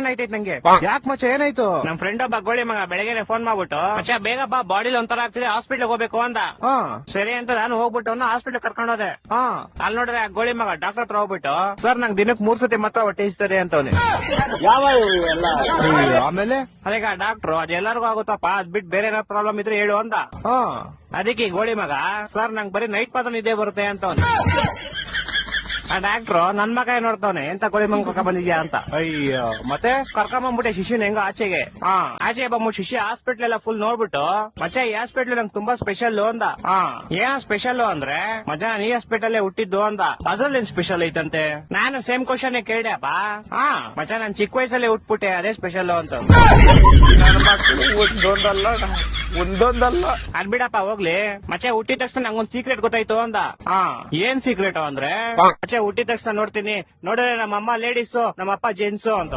Tension ಆಯ್ತೈತ್ ನಂಗೆ. ಯಾಕೆ ಮಚ್ಚ ಏನಾಯ್ತು? ನಮ್ ಫ್ರೆಂಡ್ ಒಬ್ಬ ಗೋಳಿ ಮಗ ಬೆಳಗ್ಗೆ ಫೋನ್ ಮಾಡ್ಬಿಟ್ಟು ಮಚ್ಚ ಬೇಗ ಬಾ ಬಾಡಿಲಿ ಒಂಥರ ಆಗ್ತಿದೆ ಹಾಸ್ಪಿಟ್ಲ್ ಹೋಗ್ಬೇಕು ಅಂದ. ಹಾ ಸರಿ ಅಂತ ನಾನು ಹೋಗ್ಬಿಟ್ಟು ಹಾಸ್ಪಿಟ್ಲ್ ಕರ್ಕೊಂಡು ಹೋದೆ. ಹಾ ಅಲ್ಲಿ ನೋಡ್ರೆ ಆ ಗೋಳಿ ಮಗ ಡಾಕ್ಟರ್ ಹತ್ರ ಹೋಗ್ಬಿಟ್ಟು ಸರ್ ನಂಗೆ ದಿನಕ್ಕೆ 3 ಸತಿ ಮಾತ್ರ ಹೊಟ್ಟೆ ಇಸ್ತದೆ ಅಂತವ್ನೆ. ಯಾವ ಎಲ್ಲ ಆಮೇಲೆ ಅದೀಗ ಡಾಕ್ಟ್ರು ಅದೆಲ್ಲರಿಗೂ ಆಗುತ್ತಪ್ಪ ಅದ್ ಬಿಟ್ಟು ಬೇರೆ ಏನಾದ್ರು ಪ್ರಾಬ್ಲಮ್ ಇದ್ರೆ ಹೇಳು ಅಂದ. ಹಾ ಅದಕ್ಕೆ ಈ ಗೋಳಿ ಮಗ ಸರ್ ನಂಗೆ ಬರೀ ನೈಟ್ ಮಾತ್ರ ನಿದ್ದೆ ಬರುತ್ತೆ ಅಂತವ್ನೆ. ಆ ಡಾಕ್ಟ್ರು ನನ್ ಮಗ ನೋಡ್ತಾವನೆ ಎಂತ ಗೋಳಿ ಮಗ ಕರ್ಕ ಬಂದಿದ್ಯಾ ಅಂತ. ಅಯ್ಯೋ ಮತ್ತೆ ಕರ್ಕೊಂಬಂದ್ಬಿಟ್ಟೆ ಶಿಷ್ಯನ್ ಹೆಂಗ ಆಚೆಗೆ. ಆಚೆಗೆ ಬಂದ್ಬಿಟ್ಟು ಶಿಷ್ಯ ಹಾಸ್ಪಿಟ್ಲ್ ಎಲ್ಲ ಫುಲ್ ನೋಡ್ಬಿಟ್ಟು ಮಚ್ಚ ಈ ಹಾಸ್ಪಿಟ್ಲ್ ನಂಗೆ ತುಂಬಾ ಸ್ಪೆಷಲ್ ಅಂದ. ಏನ ಸ್ಪೆಷಲ್ ಅಂದ್ರೆ ಮಜ ನೀ ಹಾಸ್ಪಿಟಲ್ ಹುಟ್ಟಿದ್ದು ಅಂದ. ಅದ್ರಲ್ಲಿ ಸ್ಪೆಷಲ್ ಐತಂತೆ. ನಾನು ಸೇಮ್ ಕ್ವಶನ್ ಕೇಳ್ದೆಪ್ಪ. ಮಚ್ಚ ನಾನ್ ಚಿಕ್ಕ ವಯಸ್ಸಲ್ಲೇ ಹುಟ್ಬಿಟ್ಟೆ ಅದೇ ಸ್ಪೆಷಲ್ ಅಂತ. ಒಂದೊಂದಲ್ಲ ಅದ್ ಬಿಡಪ್ಪ ಹೋಗ್ಲಿ. ಮಚ್ಚ ಹುಟ್ಟಿದ ತಕ್ಷಣ ನಂಗೊಂದ್ ಸೀಕ್ರೆಟ್ ಗೊತ್ತಾಯ್ತು ಅಂದ. ಏನ್ ಸೀಕ್ರೆಟ್ ಅಂದ್ರೆ ಮಚ್ಚ ಹುಟ್ಟಿದ ತಕ್ಷಣ ನೋಡ್ತೀನಿ ನೋಡಿದ್ರೆ ನಮ್ಮ ಅಮ್ಮ ಲೇಡೀಸು ನಮ್ಮ ಅಪ್ಪ ಜೆಂಟ್ಸು ಅಂತ.